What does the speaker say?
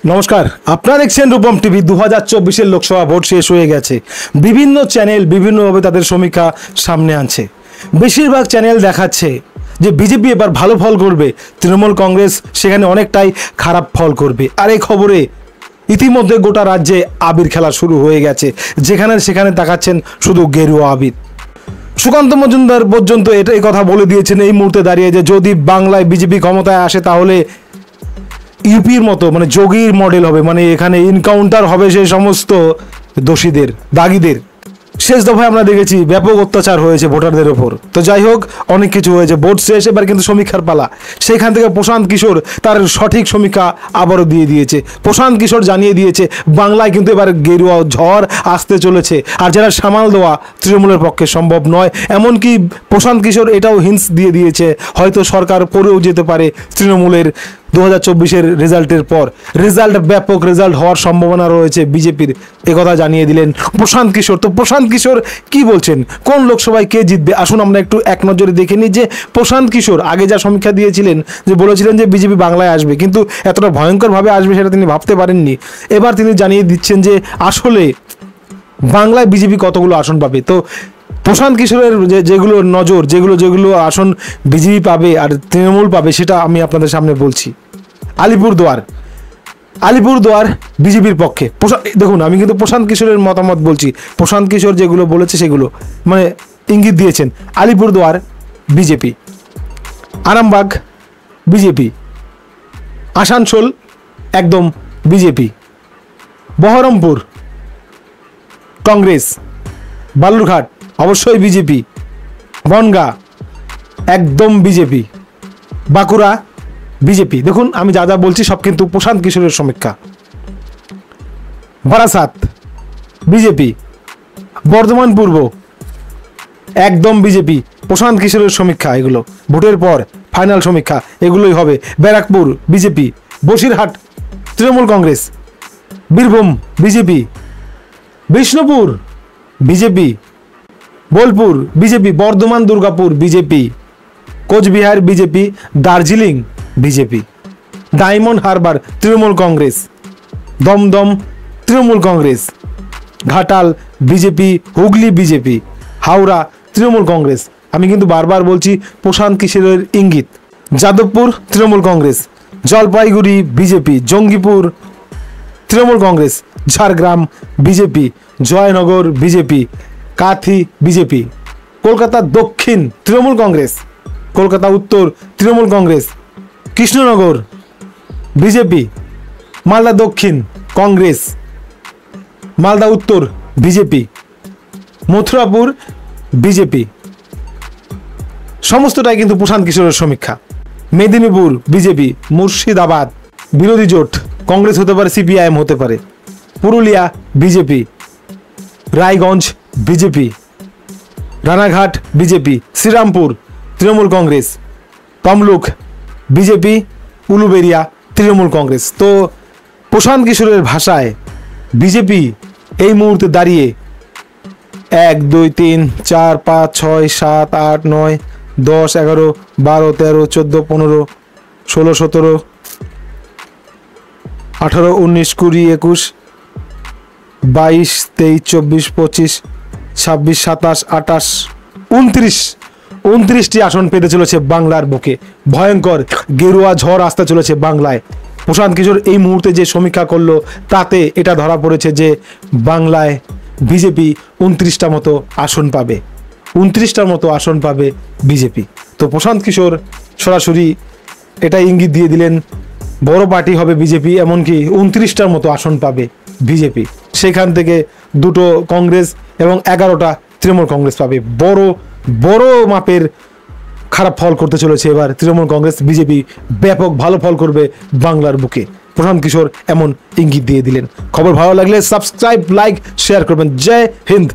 নমস্কার, আপনারা দেখছেন রূপম টিভি। 2024-এর লোকসভা ভোট শেষ হয়ে গেছে। বিভিন্ন চ্যানেল বিভিন্নভাবে তাদের সমীক্ষা সামনে আনছে। বেশিরভাগ চ্যানেল দেখাচ্ছে যে বিজেপি এবার ভালো ফল করবে, তৃণমূল কংগ্রেস সেখানে অনেকটাই খারাপ ফল করবে। আর এই খবরে ইতিমধ্যে গোটা রাজ্যে আবির খেলা শুরু হয়ে গেছে, যেখানে সেখানে দেখাচ্ছেন শুধু গেরুয়া আবির। সুকান্ত মজুমদার পর্যন্ত এই কথা বলে দিয়েছেন এই মুহূর্তে দাঁড়িয়ে যে যদি বাংলায় বিজেপি ক্ষমতায় আসে তাহলে ইউপির মতো মানে যোগীর মডেল হবে, মানে এখানে এনকাউন্টার হবে সেই সমস্ত দোষীদের, দাগীদের। শেষ দফায় আমরা দেখেছি ব্যাপক অত্যাচার হয়েছে ভোটারদের ওপর। তো যাই হোক, অনেক কিছু হয়েছে, ভোট শেষ, এবার কিন্তু সমীক্ষার পালা। সেখান থেকে প্রশান্ত কিশোর তার সঠিক সমীক্ষা আবারও দিয়ে দিয়েছে। প্রশান্ত কিশোর জানিয়ে দিয়েছে বাংলায় কিন্তু এবার গেরুয়া ঝড় আসতে চলেছে, আর যারা সামাল দেওয়া তৃণমূলের পক্ষে সম্ভব নয়। এমনকি প্রশান্ত কিশোর এটাও হিন্টস দিয়ে দিয়েছে হয়তো সরকার পড়েও যেতে পারে তৃণমূলের 2024-এর রেজাল্টের পর। ব্যাপক রেজাল্ট হওয়ার সম্ভাবনা রয়েছে বিজেপির, একথা জানিয়ে দিলেন প্রশান্ত কিশোর। তো প্রশান্ত কিশোর কি বলছেন, কোন লোকসভায় কে জিতবে, আসুন আমরা একটু এক নজরে দেখে নিই। যে প্রশান্ত কিশোর আগে যা সমীক্ষা দিয়েছিলেন, যে বলেছিলেন যে বিজেপি বাংলায় আসবে, কিন্তু এতটা ভয়ঙ্করভাবে আসবে সেটা তিনি ভাবতে পারেননি। এবার তিনি জানিয়ে দিচ্ছেন যে আসলে বাংলায় বিজেপি কতগুলো আসন পাবে। তো প্রশান্ত কিশোরের যেগুলো নজর, যেগুলো আসন বিজেপি পাবে আর তৃণমূল পাবে, সেটা আমি আপনাদের সামনে বলছি। আলিপুরদুয়ার বিজেপির পক্ষে। দেখুন, আমি কিন্তু প্রশান্ত কিশোরের মতামত বলছি। প্রশান্ত কিশোর যেগুলো বলেছে সেগুলো মানে ইঙ্গিত দিয়েছেন। আলিপুরদুয়ার বিজেপি, আরামবাগ বিজেপি, আসানসোল একদম বিজেপি, বহরমপুর কংগ্রেস, বালুরঘাট অবশ্যই বিজেপি, বনগাঁ একদম বিজেপি, বাঁকুড়া বিজেপি। দেখুন, আমি যা যা বলছি সব কিন্তু প্রশান্ত কিশোরের সমীক্ষা। বারাসাত বিজেপি, বর্ধমান পূর্ব একদম বিজেপি, প্রশান্ত কিশোরের সমীক্ষা। এগুলো ভোটের পর ফাইনাল সমীক্ষা এগুলোই হবে। Barrackpore BJP, Basirhat Trinamool Congress, Birbhum BJP, Bishnupur BJP, Bolpur BJP, Bardhaman Durgapur BJP, Cooch Behar BJP, Darjeeling BJP, Diamond Harbour Trinamool Congress, Dum Dum Trinamool Congress, Ghatal BJP, Hooghly BJP, Howrah Trinamool Congress. আমি কিন্তু বারবার বলছি প্রশান্ত কিশোরের ইঙ্গিত। Jadavpur Trinamool Congress, Jalpaiguri BJP, Jangipur Trinamool Congress, Jhargram BJP, Joynagar BJP, Kanthi BJP, Kolkata Dakshin Trinamool Congress, Kolkata Uttar Trinamool Congress, Krishnanagar BJP, Malda Dakshin Congress, Malda উত্তর বিজেপি, মথুরাপুর বিজেপি। সমস্তটাই কিন্তু প্রশান্ত কিশোরের সমীক্ষা। মেদিনীপুর বিজেপি, মুর্শিদাবাদ বিরোধী জোট, কংগ্রেস হতে পারে, সিপিআইএম হতে পারে, Purulia BJP, Raiganj BJP, Ranaghat BJP, Serampore Trinamool Congress, Tamluk BJP, Uluberia Trinamool Congress. তো প্রশান্ত কিশোরের ভাষায় বিজেপি এই মুহূর্তে দাঁড়িয়ে 1 2 3 4 5 6 7 8 9 10 11 12 13 14 15 16 17 18 19 20 21 22 23 24 25 26 27 28 29টি আসন পেতে চলেছে বাংলার বুকে। ভয়ঙ্কর গেরুয়া ঝড় আসতে চলেছে বাংলায়। প্রশান্ত কিশোর এই মুহূর্তে যে সমীক্ষা করলো তাতে এটা ধরা পড়েছে যে বাংলায় বিজেপি 29টা মতো আসন পাবে, 29টার মতো আসন পাবে বিজেপি। তো প্রশান্ত কিশোর সরাসরি এটা ইঙ্গিত দিয়ে দিলেন বড় পার্টি হবে বিজেপি, এমনকি 29টার মতো আসন পাবে বিজেপি। সেখান থেকে 2টো কংগ্রেস এবং 11টা তৃণমূল কংগ্রেস পাবে। বড় মাপের খারাপ ফল করতে চলেছে এবার তৃণমূল কংগ্রেস। বিজেপি ব্যাপক ভালো ফল করবে বাংলার বুকে। প্রশান্ত কিশোর এমন ইঙ্গিত দিয়ে দিলেন। খবর ভালো লাগলে সাবস্ক্রাইব, লাইক, শেয়ার করবেন। জয় হিন্দ।